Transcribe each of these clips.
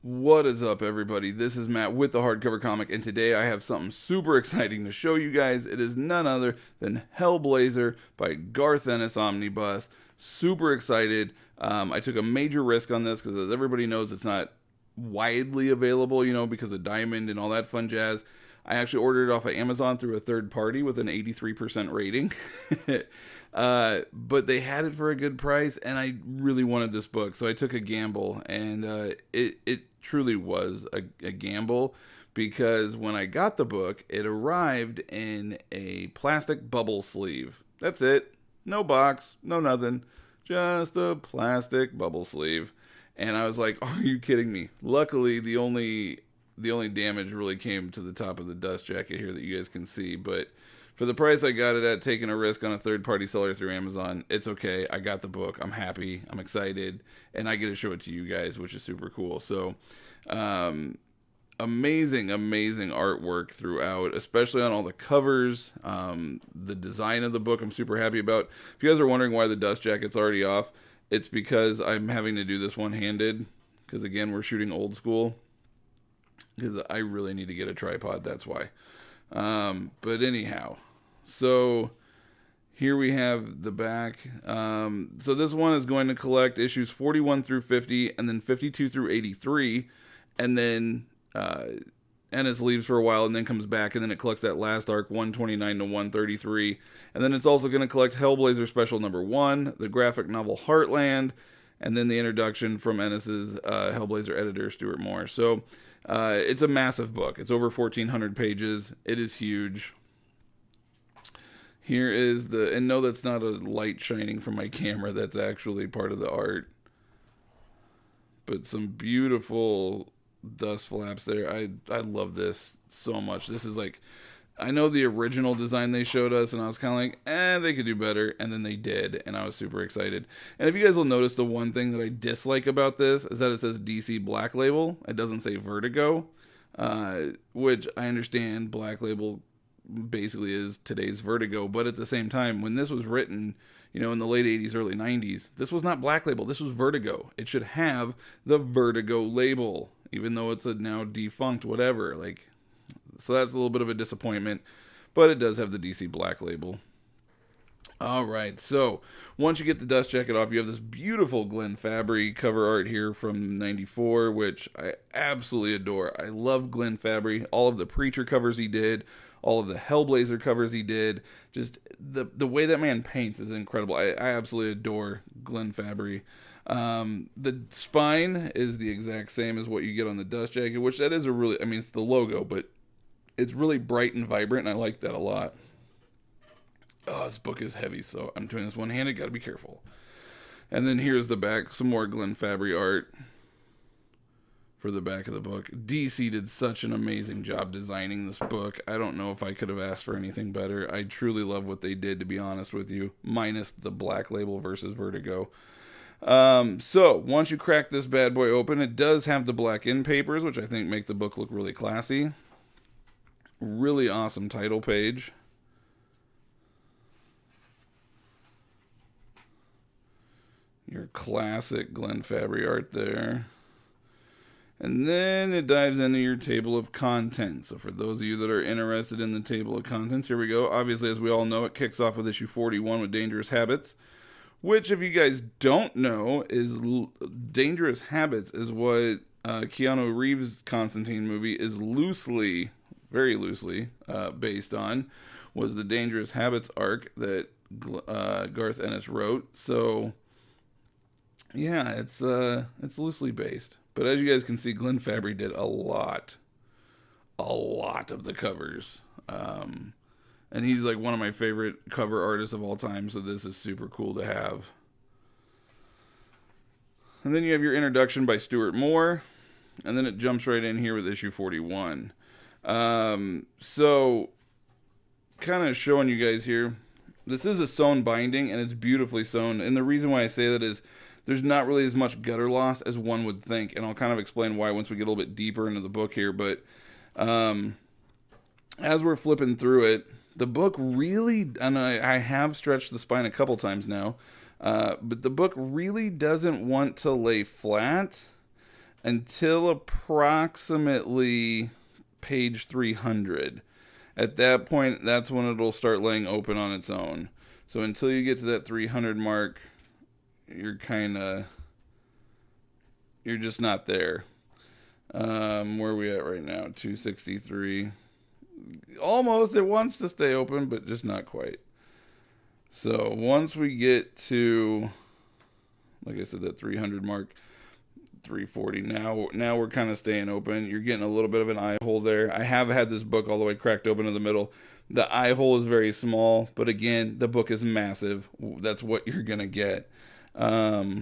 What is up, everybody? This is Matt with the Hardcover Comic, and today I have something super exciting to show you guys. It is none other than Hellblazer by Garth Ennis Omnibus. Super excited. I took a major risk on this because, as everybody knows, it's not widely available, because of Diamond and all that fun jazz. I actually ordered it off of Amazon through a third party with an 83% rating. But they had it for a good price, and I really wanted this book, so I took a gamble, and it truly was a gamble, because when I got the book, it arrived in a plastic bubble sleeve. That's it. No box, no nothing. Just a plastic bubble sleeve. And I was like, are you kidding me? Luckily, the only damage really came to the top of the dust jacket here that you guys can see, but for the price I got it at, taking a risk on a third-party seller through Amazon, it's okay. I got the book. I'm happy. I'm excited. And I get to show it to you guys, which is super cool. So, amazing artwork throughout, especially on all the covers. The design of the book I'm super happy about. If you guys are wondering why the dust jacket's already off, it's because I'm having to do this one-handed. Because, again, we're shooting old school. Because I really need to get a tripod, that's why. But anyhow, so here we have the back. So this one is going to collect issues 41 through 50, and then 52 through 83, and then Ennis leaves for a while and then comes back, and then it collects that last arc, 129 to 133, and then it's also going to collect Hellblazer Special Number 1, the graphic novel Heartland, and then the introduction from Ennis's Hellblazer editor, Stuart Moore. So it's a massive book. It's over 1,400 pages. It is huge. Here is and no, that's not a light shining from my camera. That's actually part of the art. But some beautiful dust flaps there. I love this so much. This is like, I know the original design they showed us, and I was kind of like, they could do better, and then they did, and I was super excited. And if you guys will notice, the one thing that I dislike about this is that it says DC Black Label. It doesn't say Vertigo, which I understand Black Label basically is today's Vertigo, but at the same time, when this was written, in the late 80s, early 90s, this was not Black Label, this was Vertigo. It should have the Vertigo label, even though it's a now defunct whatever, so that's a little bit of a disappointment, but it does have the DC Black Label. Alright, so once you get the dust jacket off, you have this beautiful Glenn Fabri cover art here from 94, which I absolutely adore. I love Glenn Fabri, all of the Preacher covers he did, all of the Hellblazer covers he did. Just the way that man paints is incredible. I absolutely adore Glenn Fabri. The spine is the exact same as what you get on the dust jacket, which that is it's the logo, but it's really bright and vibrant, and I like that a lot. Oh, this book is heavy, so I'm doing this one-handed. Gotta be careful. And then here's the back. Some more Glenn Fabri art for the back of the book. DC did such an amazing job designing this book. I don't know if I could have asked for anything better. I truly love what they did, to be honest with you, minus the Black Label versus Vertigo. So once you crack this bad boy open, it does have the black end papers, which I think make the book look really classy. Really awesome title page. Your classic Glenn Fabri art there. And then it dives into your table of contents. So for those of you that are interested in the table of contents, here we go. Obviously, as we all know, it kicks off with issue 41 with Dangerous Habits, which, if you guys don't know, is Dangerous Habits is what Keanu Reeves' Constantine movie is very loosely based on, was the Dangerous Habits arc that Garth Ennis wrote. So yeah, it's loosely based. But as you guys can see, Glenn Fabri did a lot of the covers. And he's like one of my favorite cover artists of all time, so this is super cool to have. And then you have your introduction by Stuart Moore, and then it jumps right in here with issue 41. So, kind of showing you guys here, this is a sewn binding, and it's beautifully sewn, and the reason why I say that is there's not really as much gutter loss as one would think, and I'll kind of explain why once we get a little bit deeper into the book here, but as we're flipping through it, the book really, and I have stretched the spine a couple times now, but the book really doesn't want to lay flat until approximately page 300. At that point, that's when it'll start laying open on its own. So until you get to that 300 mark, you're just not there. Where are we at right now? 263. Almost. It wants to stay open, but just not quite. So once we get to, like I said, that 300 mark, 340. Now we're kind of staying open. You're getting a little bit of an eye hole there. I have had this book all the way cracked open in the middle. The eye hole is very small, but again, the book is massive. That's what you're gonna get. Let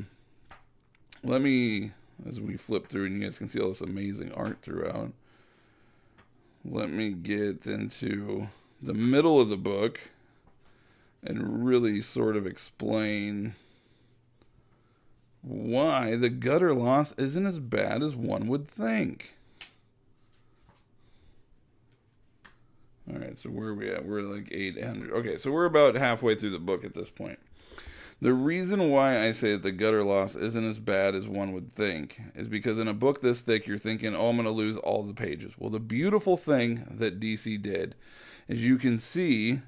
me, as we flip through, and you guys can see all this amazing art throughout. Let me get into the middle of the book and really sort of explain why the gutter loss isn't as bad as one would think. Alright, so where are we at? We're like 800. Okay, so we're about halfway through the book at this point. The reason why I say that the gutter loss isn't as bad as one would think is because in a book this thick, you're thinking, oh, I'm going to lose all the pages. Well, the beautiful thing that DC did is you can see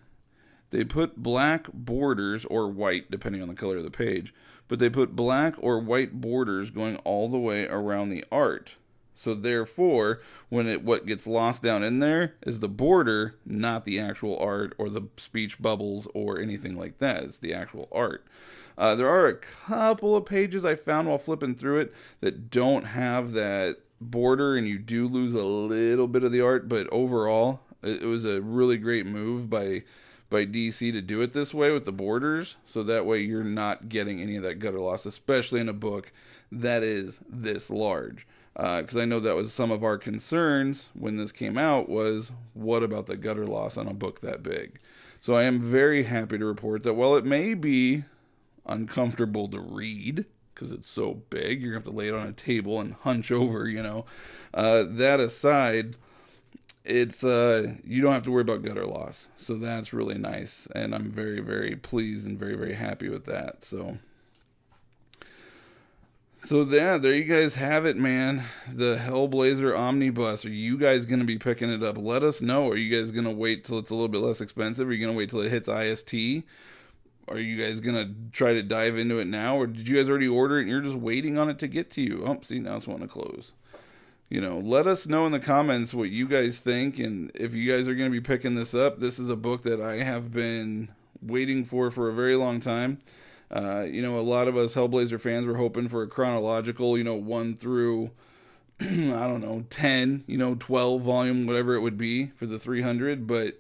they put black borders, or white, depending on the color of the page, but they put black or white borders going all the way around the art. So therefore, what gets lost down in there is the border, not the actual art or the speech bubbles or anything like that. It's the actual art. There are a couple of pages I found while flipping through it that don't have that border, and you do lose a little bit of the art, but overall, it was a really great move by DC to do it this way with the borders, so that way you're not getting any of that gutter loss, especially in a book that is this large. Because I know that was some of our concerns when this came out, was what about the gutter loss on a book that big? So I am very happy to report that while it may be uncomfortable to read, because it's so big, you're going to have to lay it on a table and hunch over, that aside, it's you don't have to worry about gutter loss, so that's really nice, and I'm very, very pleased and very, very happy with that. So yeah, there you guys have it, man. The Hellblazer Omnibus. Are you guys going to be picking it up? Let us know. Are you guys going to wait till it's a little bit less expensive? Are you going to wait till it hits IST? Are you guys going to try to dive into it now, or did you guys already order it and you're just waiting on it to get to you? Oh, see, now it's wanting to close. Let us know in the comments what you guys think, and if you guys are going to be picking this up. This is a book that I have been waiting for a very long time. A lot of us Hellblazer fans were hoping for a chronological, 1 through, 10, 12 volume, whatever it would be for the 300, but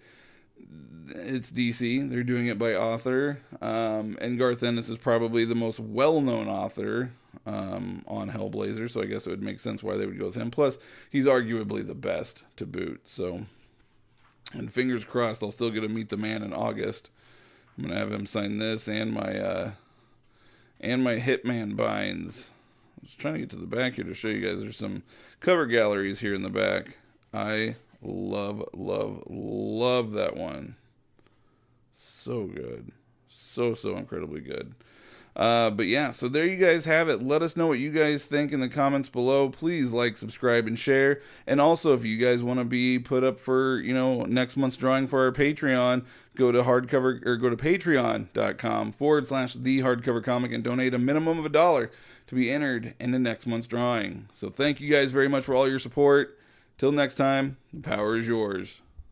it's DC. They're doing it by author, and Garth Ennis is probably the most well-known author on Hellblazer, so I guess it would make sense why they would go with him. Plus, he's arguably the best to boot, so, and fingers crossed I'll still get to meet the man in August. I'm going to have him sign this and my Hitman binds. I was trying to get to the back here to show you guys there's some cover galleries here in the back. I love that one. So good. So incredibly good. But yeah, so there you guys have it. Let us know what you guys think in the comments below. Please like, subscribe, and share. And also, if you guys want to be put up for, next month's drawing for our Patreon, go to Hardcover, or go to patreon.com/The Hardcover Comic and donate a minimum of $1 to be entered in the next month's drawing. So thank you guys very much for all your support. Till next time, the power is yours.